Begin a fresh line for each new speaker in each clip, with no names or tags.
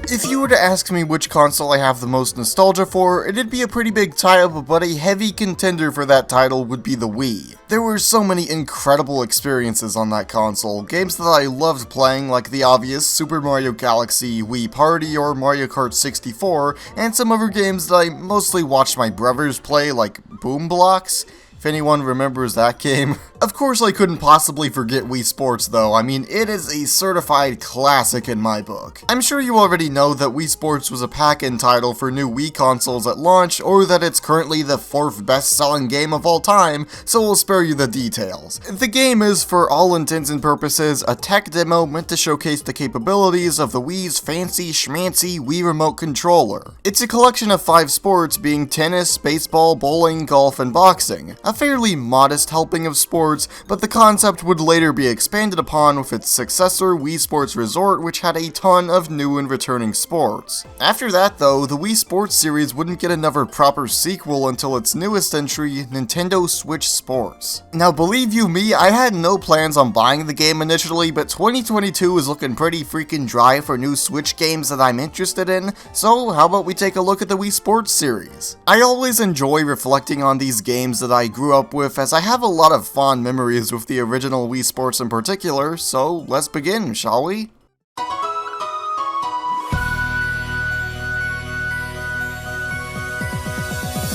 If you were to ask me which console I have the most nostalgia for, it'd be a pretty big title, but a heavy contender for that title would be the Wii. There were so many incredible experiences on that console, games that I loved playing like the obvious Super Mario Galaxy, Wii Party, or Mario Kart 64, and some other games that I mostly watched my brothers play like Boom Blocks. If anyone remembers that game. Of course I couldn't possibly forget Wii Sports though, I mean it is a certified classic in my book. I'm sure you already know that Wii Sports was a pack-in title for new Wii consoles at launch, or that it's currently the 4th best-selling game of all time, so we'll spare you the details. The game is, for all intents and purposes, a tech demo meant to showcase the capabilities of the Wii's fancy schmancy Wii Remote Controller. It's a collection of 5 sports, being tennis, baseball, bowling, golf, and boxing. A fairly modest helping of sports, but the concept would later be expanded upon with its successor Wii Sports Resort, which had a ton of new and returning sports. After that though, the Wii Sports series wouldn't get another proper sequel until its newest entry, Nintendo Switch Sports. Now believe you me, I had no plans on buying the game initially, but 2022 is looking pretty freaking dry for new Switch games that I'm interested in, so how about we take a look at the Wii Sports series? I always enjoy reflecting on these games that I grew up with, as I have a lot of fond memories with the original Wii Sports in particular, so let's begin, shall we?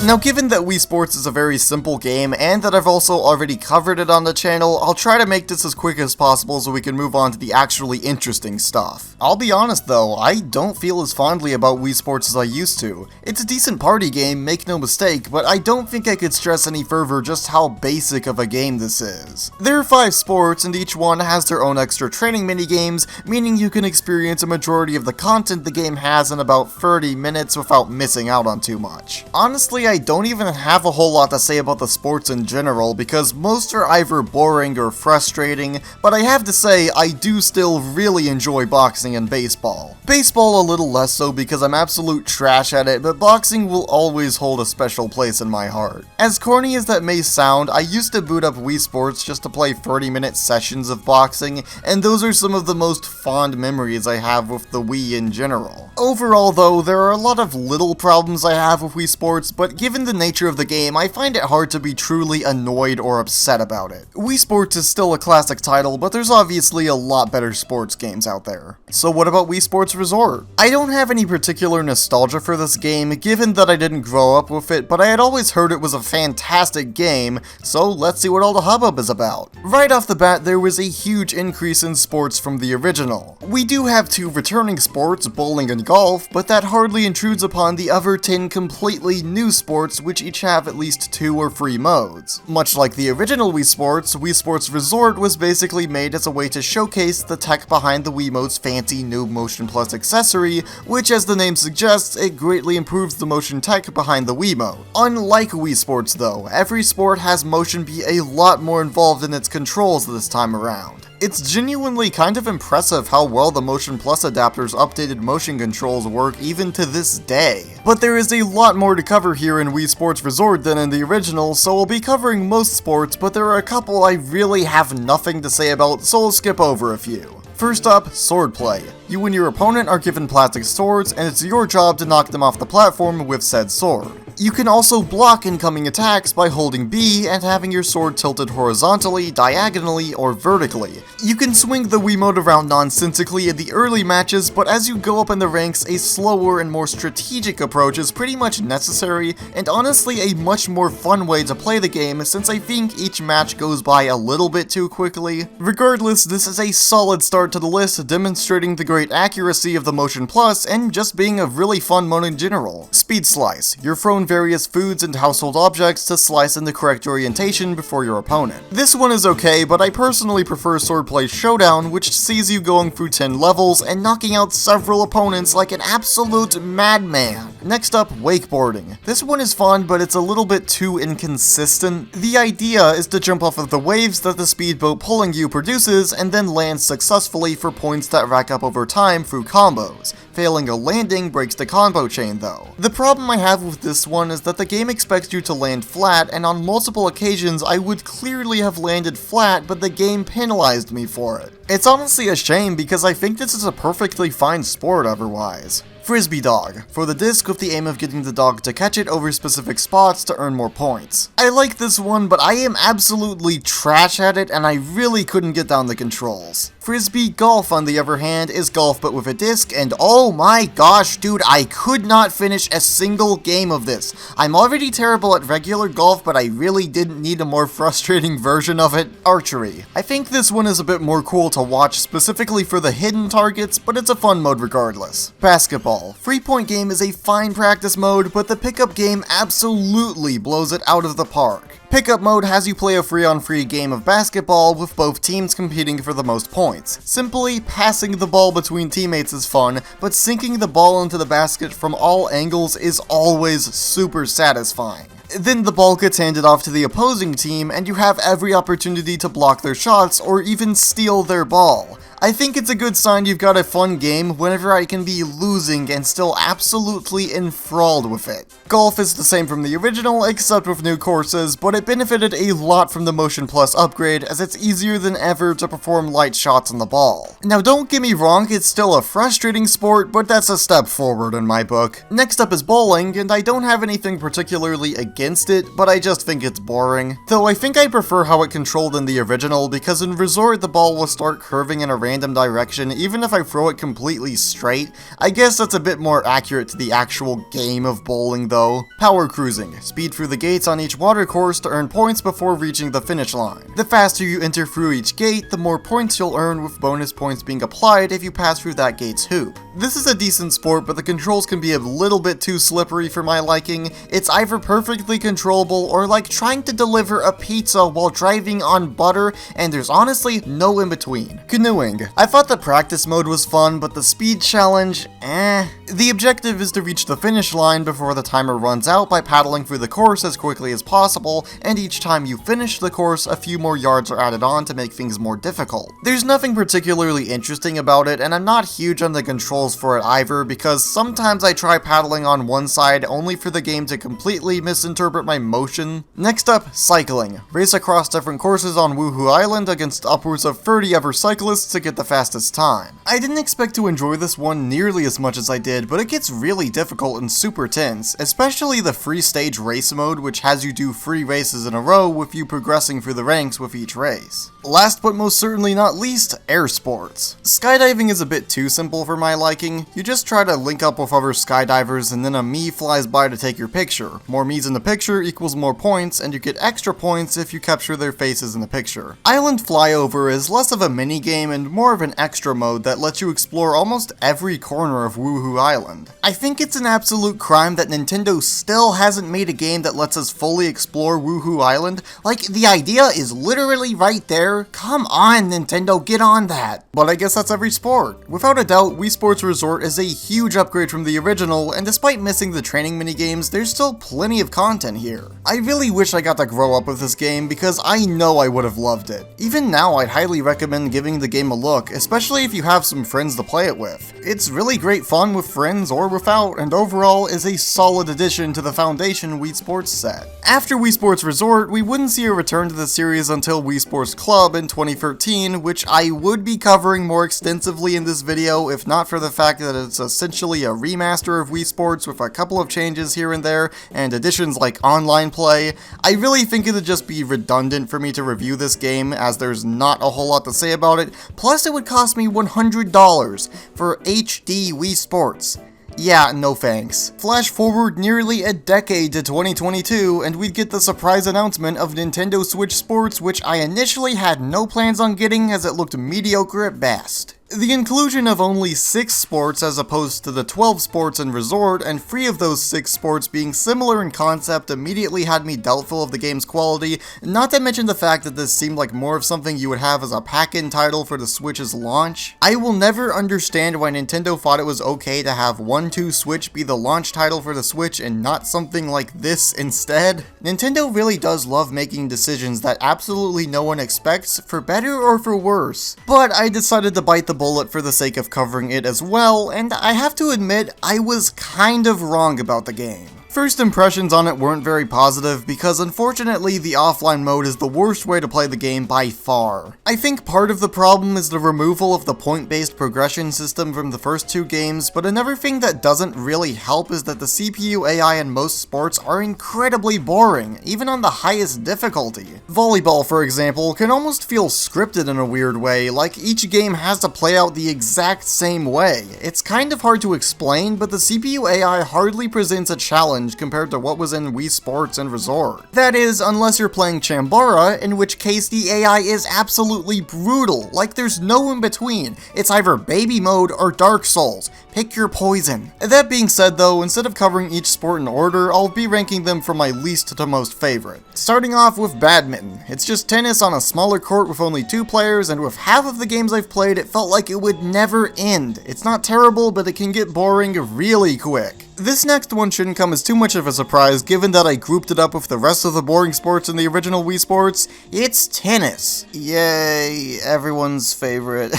Now given that Wii Sports is a very simple game, and that I've also already covered it on the channel, I'll try to make this as quick as possible so we can move on to the actually interesting stuff. I'll be honest though, I don't feel as fondly about Wii Sports as I used to. It's a decent party game, make no mistake, but I don't think I could stress any further just how basic of a game this is. There are 5 sports, and each one has their own extra training minigames, meaning you can experience a majority of the content the game has in about 30 minutes without missing out on too much. Honestly, I don't even have a whole lot to say about the sports in general, because most are either boring or frustrating, but I have to say I do still really enjoy boxing and baseball. Baseball a little less so because I'm absolute trash at it, but boxing will always hold a special place in my heart. As corny as that may sound, I used to boot up Wii Sports just to play 30-minute sessions of boxing, and those are some of the most fond memories I have with the Wii in general. Overall though, there are a lot of little problems I have with Wii Sports, but given the nature of the game, I find it hard to be truly annoyed or upset about it. Wii Sports is still a classic title, but there's obviously a lot better sports games out there. So what about Wii Sports Resort? I don't have any particular nostalgia for this game, given that I didn't grow up with it, but I had always heard it was a fantastic game, so let's see what all the hubbub is about. Right off the bat, there was a huge increase in sports from the original. We do have 2 returning sports, bowling and golf, but that hardly intrudes upon the other 10 completely new sports which each have at least 2 or 3 modes. Much like the original Wii Sports Resort was basically made as a way to showcase the tech behind the Wiimote's fancy new Motion Plus accessory, which as the name suggests, it greatly improves the motion tech behind the Wiimote. Unlike Wii Sports though, every sport has motion be a lot more involved in its controls this time around. It's genuinely kind of impressive how well the Motion Plus adapter's updated motion controls work even to this day. But there is a lot more to cover here in Wii Sports Resort than in the original, so we'll be covering most sports, but there are a couple I really have nothing to say about, so we'll skip over a few. First up, swordplay. You and your opponent are given plastic swords, and it's your job to knock them off the platform with said sword. You can also block incoming attacks by holding B and having your sword tilted horizontally, diagonally, or vertically. You can swing the Wiimote around nonsensically in the early matches, but as you go up in the ranks, a slower and more strategic approach is pretty much necessary, and honestly a much more fun way to play the game, since I think each match goes by a little bit too quickly. Regardless, this is a solid start to the list, demonstrating the great accuracy of the Motion Plus and just being a really fun mode in general. Speed Slice. You're thrown various foods and household objects to slice in the correct orientation before your opponent. This one is okay, but I personally prefer Swordplay Showdown, which sees you going through 10 levels and knocking out several opponents like an absolute madman. Next up, wakeboarding. This one is fun, but it's a little bit too inconsistent. The idea is to jump off of the waves that the speedboat pulling you produces and then land successfully for points that rack up over time through combos. Failing a landing breaks the combo chain though. The problem I have with this one is that the game expects you to land flat, and on multiple occasions I would clearly have landed flat, but the game penalized me for it. It's honestly a shame because I think this is a perfectly fine sport otherwise. Frisbee dog, for the disc with the aim of getting the dog to catch it over specific spots to earn more points. I like this one, but I am absolutely trash at it and I really couldn't get down the controls. Frisbee golf, on the other hand, is golf but with a disc, and oh my gosh dude, I could not finish a single game of this. I'm already terrible at regular golf, but I really didn't need a more frustrating version of it. Archery. I think this one is a bit more cool to watch, specifically for the hidden targets, but it's a fun mode regardless. Basketball. 3-point game is a fine practice mode, but the pickup game absolutely blows it out of the park. Pickup mode has you play a free-on-free game of basketball with both teams competing for the most points. Simply passing the ball between teammates is fun, but sinking the ball into the basket from all angles is always super satisfying. Then the ball gets handed off to the opposing team, and you have every opportunity to block their shots or even steal their ball. I think it's a good sign you've got a fun game whenever I can be losing and still absolutely enthralled with it. Golf is the same from the original, except with new courses, but it benefited a lot from the Motion Plus upgrade, as it's easier than ever to perform light shots on the ball. Now don't get me wrong, it's still a frustrating sport, but that's a step forward in my book. Next up is bowling, and I don't have anything particularly against it, but I just think it's boring. Though I think I prefer how it controlled in the original, because in Resort the ball will start curving in a random direction even if I throw it completely straight. I guess that's a bit more accurate to the actual game of bowling though. Power cruising. Speed through the gates on each water course to earn points before reaching the finish line. The faster you enter through each gate, the more points you'll earn, with bonus points being applied if you pass through that gate's hoop. This is a decent sport, but the controls can be a little bit too slippery for my liking. It's either perfectly controllable or like trying to deliver a pizza while driving on butter, and there's honestly no in between. Canoeing. I thought the practice mode was fun, but the speed challenge, The objective is to reach the finish line before the timer runs out by paddling through the course as quickly as possible, and each time you finish the course, a few more yards are added on to make things more difficult. There's nothing particularly interesting about it, and I'm not huge on the controls for it either, because sometimes I try paddling on one side only for the game to completely misinterpret my motion. Next up, cycling. Race across different courses on Woohoo Island against upwards of 30 other cyclists to get the fastest time. I didn't expect to enjoy this one nearly as much as I did, but it gets really difficult and super tense, especially the free stage race mode, which has you do 3 races in a row with you progressing through the ranks with each race. Last but most certainly not least, air sports. Skydiving is a bit too simple for my liking. You just try to link up with other skydivers and then a me flies by to take your picture. More me's in the picture equals more points, and you get extra points if you capture their faces in the picture. Island flyover is less of a mini game and more of an extra mode that lets you explore almost every corner of Woohoo Island. I think it's an absolute crime that Nintendo still hasn't made a game that lets us fully explore Woohoo Island. Like, the idea is literally right there. Come on, Nintendo, get on that. But I guess that's every sport. Without a doubt, Wii Sports Resort is a huge upgrade from the original, and despite missing the training minigames, there's still plenty of content here. I really wish I got to grow up with this game, because I know I would have loved it. Even now, I'd highly recommend giving the game a look, especially if you have some friends to play it with. It's really great fun with friends or without, and overall is a solid addition to the Foundation Wii Sports set. After Wii Sports Resort, we wouldn't see a return to the series until Wii Sports Club in 2013, which I would be covering more extensively in this video if not for the fact that it's essentially a remaster of Wii Sports with a couple of changes here and there, and additions like online play. I really think it'd just be redundant for me to review this game, as there's not a whole lot to say about it, plus it would cost me $100 for HD Wii Sports. Yeah, no thanks. Flash forward nearly a decade to 2022, and we'd get the surprise announcement of Nintendo Switch Sports, which I initially had no plans on getting as it looked mediocre at best. The inclusion of only 6 sports as opposed to the 12 sports in Resort, and 3 of those 6 sports being similar in concept, immediately had me doubtful of the game's quality, not to mention the fact that this seemed like more of something you would have as a pack-in title for the Switch's launch. I will never understand why Nintendo thought it was okay to have 1-2 Switch be the launch title for the Switch and not something like this instead. Nintendo really does love making decisions that absolutely no one expects, for better or for worse. But I decided to bite the bullet for the sake of covering it as well, and I have to admit, I was kind of wrong about the game. First impressions on it weren't very positive because unfortunately the offline mode is the worst way to play the game by far. I think part of the problem is the removal of the point-based progression system from the first two games, but another thing that doesn't really help is that the CPU AI in most sports are incredibly boring, even on the highest difficulty. Volleyball, for example, can almost feel scripted in a weird way, like each game has to play out the exact same way. It's kind of hard to explain, but the CPU AI hardly presents a challenge compared to what was in Wii Sports and Resort. That is, unless you're playing Chambara, in which case the AI is absolutely brutal, like there's no in between. It's either baby mode or Dark Souls. Pick your poison. That being said though, instead of covering each sport in order, I'll be ranking them from my least to most favorite. Starting off with badminton. It's just tennis on a smaller court with only 2 players, and with half of the games I've played, it felt like it would never end. It's not terrible, but it can get boring really quick. This next one shouldn't come as too much of a surprise given that I grouped it up with the rest of the boring sports in the original Wii Sports. It's tennis. Yay, everyone's favorite.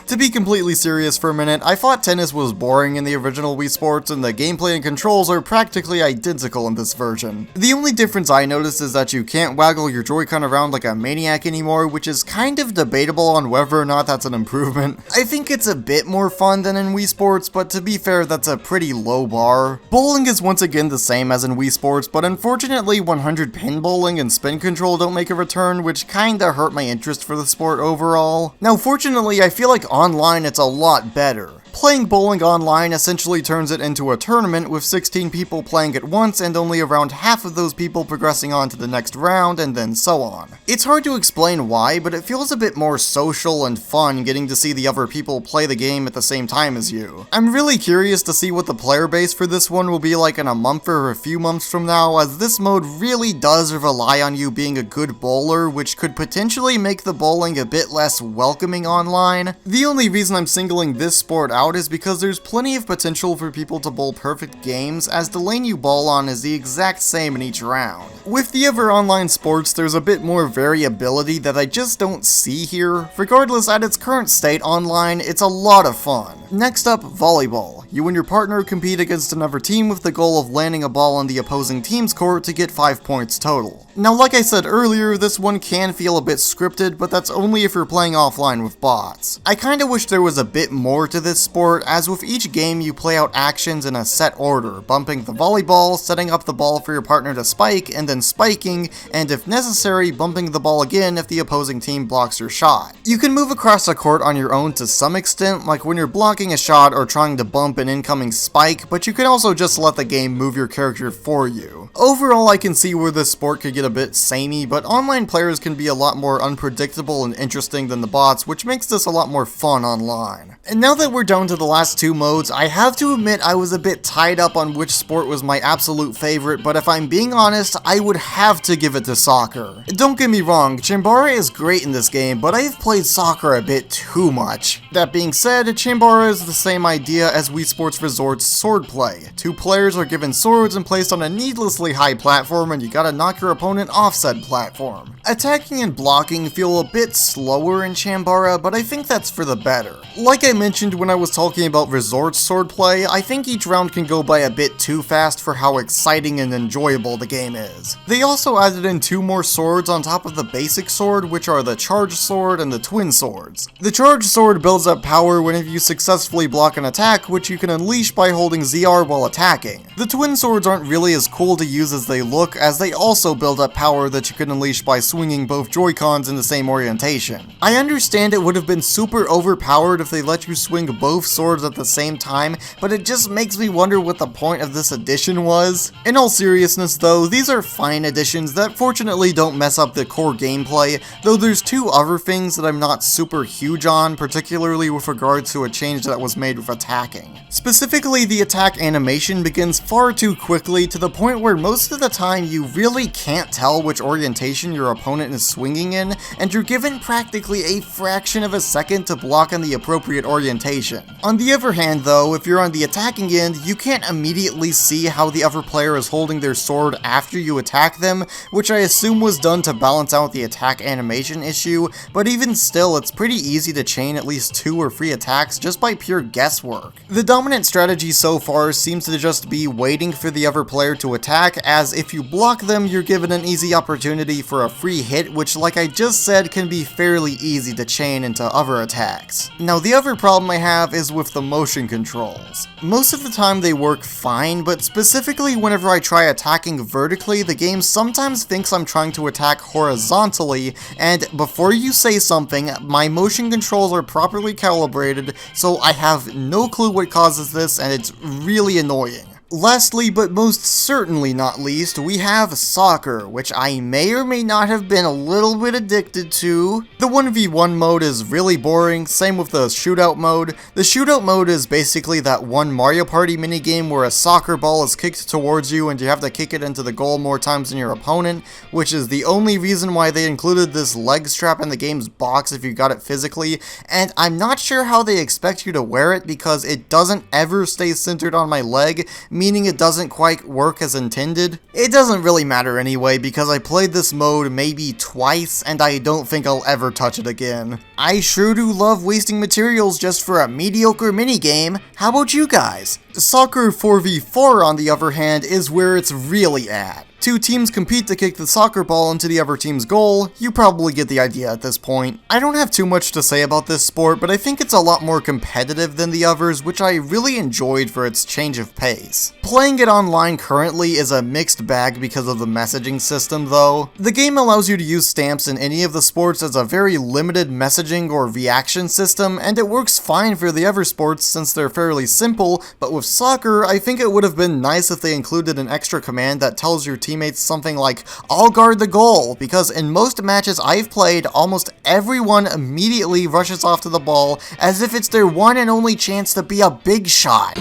To be completely serious for a minute, I thought tennis was boring in the original Wii Sports, and the gameplay and controls are practically identical in this version. The only difference I noticed is that you can't waggle your Joy-Con around like a maniac anymore, which is kind of debatable on whether or not that's an improvement. I think it's a bit more fun than in Wii Sports, but to be fair, that's a pretty low bar. Bowling is once again the same as in Wii Sports, but unfortunately 100 pin bowling and spin control don't make a return, which kinda hurt my interest for the sport overall. Now fortunately, I feel like online it's a lot better. Playing bowling online essentially turns it into a tournament with 16 people playing at once and only around half of those people progressing on to the next round and then so on. It's hard to explain why, but it feels a bit more social and fun getting to see the other people play the game at the same time as you. I'm really curious to see what the player base for this one will be like in a month or a few months from now, as this mode really does rely on you being a good bowler, which could potentially make the bowling a bit less welcoming online. The only reason I'm singling this sport out is because there's plenty of potential for people to bowl perfect games, as the lane you bowl on is the exact same in each round. With the other online sports, there's a bit more variability that I just don't see here. Regardless, at its current state online, it's a lot of fun. Next up, volleyball. You and your partner compete against another team with the goal of landing a ball on the opposing team's court to get 5 points total. Now, like I said earlier, this one can feel a bit scripted, but that's only if you're playing offline with bots. I kinda wish there was a bit more to this sport, as with each game you play out actions in a set order, bumping the volleyball, setting up the ball for your partner to spike, and then spiking, and if necessary, bumping the ball again if the opposing team blocks your shot. You can move across the court on your own to some extent, like when you're blocking a shot or trying to bump an incoming spike, but you can also just let the game move your character for you. Overall, I can see where this sport could get a bit samey, but online players can be a lot more unpredictable and interesting than the bots, which makes this a lot more fun online. And now that we're down to the last 2 modes, I have to admit I was a bit tied up on which sport was my absolute favorite, but if I'm being honest, I would have to give it to soccer. Don't get me wrong, Chambara is great in this game, but I've played soccer a bit too much. That being said, Chambara is the same idea as Wii Sports Resort's swordplay. 2 players are given swords and placed on a needlessly high platform, and you gotta knock your opponent off said platform. Attacking and blocking feel a bit slower in Chambara, but I think that's for the better. Like I mentioned when I was talking about Resort's swordplay, I think each round can go by a bit too fast for how exciting and enjoyable the game is. They also added in 2 more swords on top of the basic sword, which are the charged sword and the twin swords. The charged sword builds up power whenever you successfully block an attack, which you can unleash by holding ZR while attacking. The twin swords aren't really as cool to use as they look, as they also build up power that you can unleash by swinging both Joy-Cons in the same orientation. I understand it would have been super overpowered if they let you swing both swords at the same time, but it just makes me wonder what the point of this addition was. In all seriousness though, these are fine additions that fortunately don't mess up the core gameplay, though there's 2 other things that I'm not super huge on, particularly with regards to a change that was made with attacking. Specifically, the attack animation begins far too quickly to the point where most of the time you really can't tell which orientation your opponent is swinging in, and you're given practically a fraction of a second to block in the appropriate orientation. On the other hand though, if you're on the attacking end, you can't immediately see how the other player is holding their sword after you attack them, which I assume was done to balance out the attack animation issue, but even still, it's pretty easy to chain at least 2 or 3 attacks just by pure guesswork. The dominant strategy so far seems to just be waiting for the other player to attack, as if you block them, you're given an easy opportunity for a free hit, which like I just said can be fairly easy to chain into other attacks. Now the other problem I have is with the motion controls. Most of the time they work fine, but specifically whenever I try attacking vertically, the game sometimes thinks I'm trying to attack horizontally, and before you say something, my motion controls are properly calibrated, so I have no clue what causes this, and it's really annoying. Lastly, but most certainly not least, we have soccer, which I may or may not have been a little bit addicted to. The 1v1 mode is really boring, same with the shootout mode. The shootout mode is basically that one Mario Party minigame where a soccer ball is kicked towards you and you have to kick it into the goal more times than your opponent, which is the only reason why they included this leg strap in the game's box if you got it physically, and I'm not sure how they expect you to wear it because it doesn't ever stay centered on my leg, meaning it doesn't quite work as intended. It doesn't really matter anyway because I played this mode maybe twice and I don't think I'll ever touch it again. I sure do love wasting materials just for a mediocre minigame. How about you guys? Soccer 4v4 on the other hand is where it's really at. 2 teams compete to kick the soccer ball into the other team's goal. You probably get the idea at this point. I don't have too much to say about this sport, but I think it's a lot more competitive than the others, which I really enjoyed for its change of pace. Playing it online currently is a mixed bag because of the messaging system though. The game allows you to use stamps in any of the sports as a very limited messaging or reaction system, and it works fine for the other sports since they're fairly simple, but with soccer, I think it would have been nice if they included an extra command that tells your teammates something like, "I'll guard the goal," because in most matches I've played, almost everyone immediately rushes off to the ball as if it's their one and only chance to be a big shot.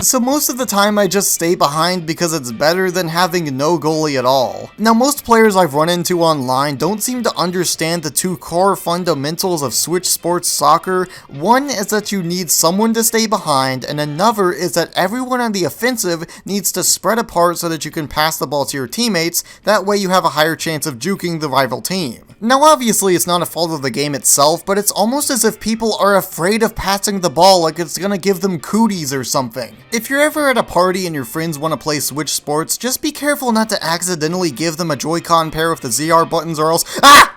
So most of the time I just stay behind because it's better than having no goalie at all. Now most players I've run into online don't seem to understand the 2 core fundamentals of Switch Sports Soccer. One is that you need someone to stay behind, and another is that everyone on the offensive needs to spread apart so that you can pass the ball to your teammates, that way you have a higher chance of juking the rival team. Now obviously it's not a fault of the game itself, but it's almost as if people are afraid of passing the ball like it's gonna give them cooties or something. If you're ever at a party and your friends want to play Switch Sports, just be careful not to accidentally give them a Joy-Con pair with the ZR buttons or else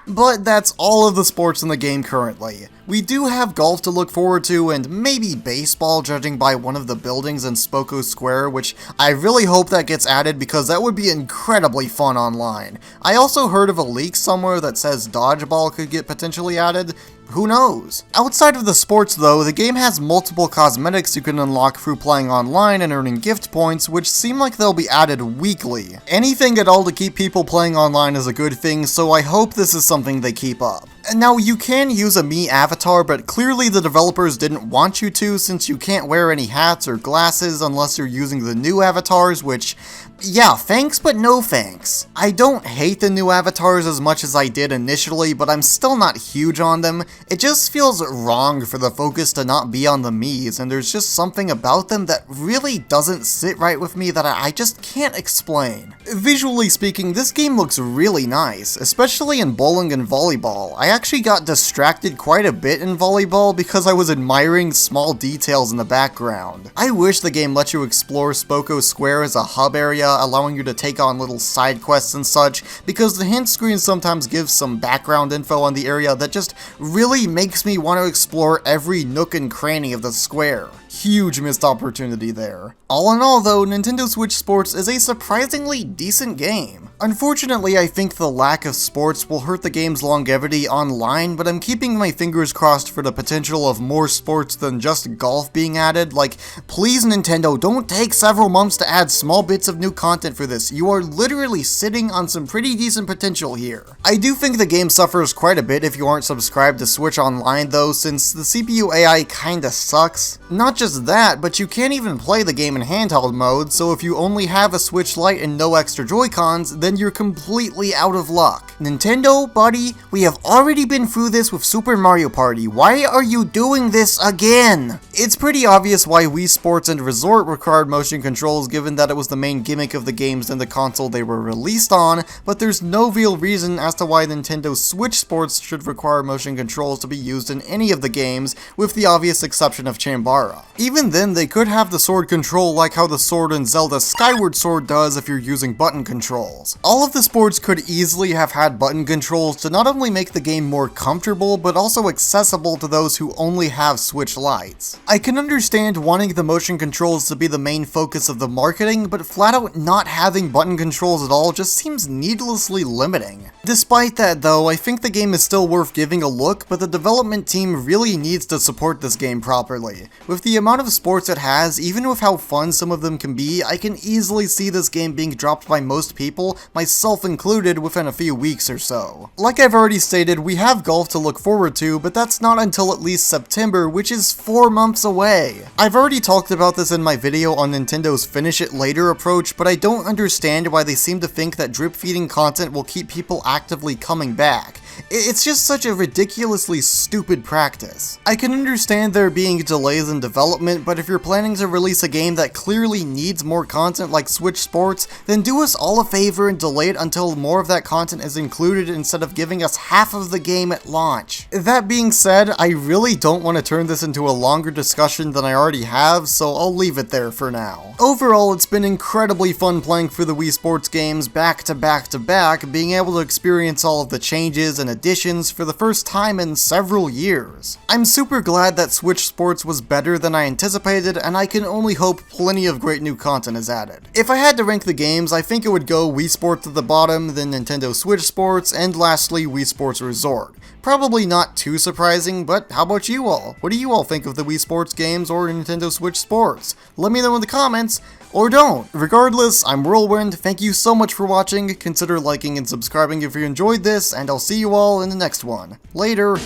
But that's all of the sports in the game currently. We do have golf to look forward to, and maybe baseball, judging by one of the buildings in Spoko Square, which I really hope that gets added because that would be incredibly fun online. I also heard of a leak somewhere that says dodgeball could get potentially added. Who knows? Outside of the sports though, the game has multiple cosmetics you can unlock through playing online and earning gift points, which seem like they'll be added weekly. Anything at all to keep people playing online is a good thing, so I hope this is something they keep up. Now, you can use a Mii avatar, but clearly the developers didn't want you to since you can't wear any hats or glasses unless you're using the new avatars, which, yeah, thanks but no thanks. I don't hate the new avatars as much as I did initially, but I'm still not huge on them. It just feels wrong for the focus to not be on the Miis, and there's just something about them that really doesn't sit right with me that I just can't explain. Visually speaking, this game looks really nice, especially in bowling and volleyball. I actually got distracted quite a bit in volleyball because I was admiring small details in the background. I wish the game let you explore Spoko Square as a hub area, allowing you to take on little side quests and such, because the hint screen sometimes gives some background info on the area that just really makes me want to explore every nook and cranny of the square. Huge missed opportunity there. All in all though, Nintendo Switch Sports is a surprisingly decent game. Unfortunately, I think the lack of sports will hurt the game's longevity online, but I'm keeping my fingers crossed for the potential of more sports than just golf being added. Like, please Nintendo, don't take several months to add small bits of new of content for this. You are literally sitting on some pretty decent potential here. I do think the game suffers quite a bit if you aren't subscribed to Switch Online though, since the CPU AI kinda sucks. Not just that, but you can't even play the game in handheld mode, so if you only have a Switch Lite and no extra Joy-Cons, then you're completely out of luck. Nintendo, buddy, we have already been through this with Super Mario Party. Why are you doing this again? It's pretty obvious why Wii Sports and Resort required motion controls, given that it was the main gimmick of the games and the console they were released on, but there's no real reason as to why Nintendo Switch Sports should require motion controls to be used in any of the games, with the obvious exception of Chambara. Even then, they could have the sword control like how the sword in Zelda Skyward Sword does if you're using button controls. All of the sports could easily have had button controls to not only make the game more comfortable, but also accessible to those who only have Switch Lites. I can understand wanting the motion controls to be the main focus of the marketing, but flat out not having button controls at all just seems needlessly limiting. Despite that though, I think the game is still worth giving a look, but the development team really needs to support this game properly. With the amount of sports it has, even with how fun some of them can be, I can easily see this game being dropped by most people, myself included, within a few weeks or so. Like I've already stated, we have golf to look forward to, but that's not until at least September, which is 4 months away. I've already talked about this in my video on Nintendo's finish it later approach, but I don't understand why they seem to think that drip feeding content will keep people actively coming back. It's just such a ridiculously stupid practice. I can understand there being delays in development, but if you're planning to release a game that clearly needs more content like Switch Sports, then do us all a favor and delay it until more of that content is included instead of giving us half of the game at launch. That being said, I really don't want to turn this into a longer discussion than I already have, so I'll leave it there for now. Overall, it's been incredibly fun playing through the Wii Sports games back to back to back, being able to experience all of the changes and additions for the first time in several years. I'm super glad that Switch Sports was better than I anticipated, and I can only hope plenty of great new content is added. If I had to rank the games, I think it would go Wii Sports at the bottom, then Nintendo Switch Sports, and lastly Wii Sports Resort. Probably not too surprising, but how about you all? What do you all think of the Wii Sports games or Nintendo Switch Sports? Let me know in the comments, or don't. Regardless, I'm Wyrlwind, thank you so much for watching, consider liking and subscribing if you enjoyed this, and I'll see you all in the next one. Later!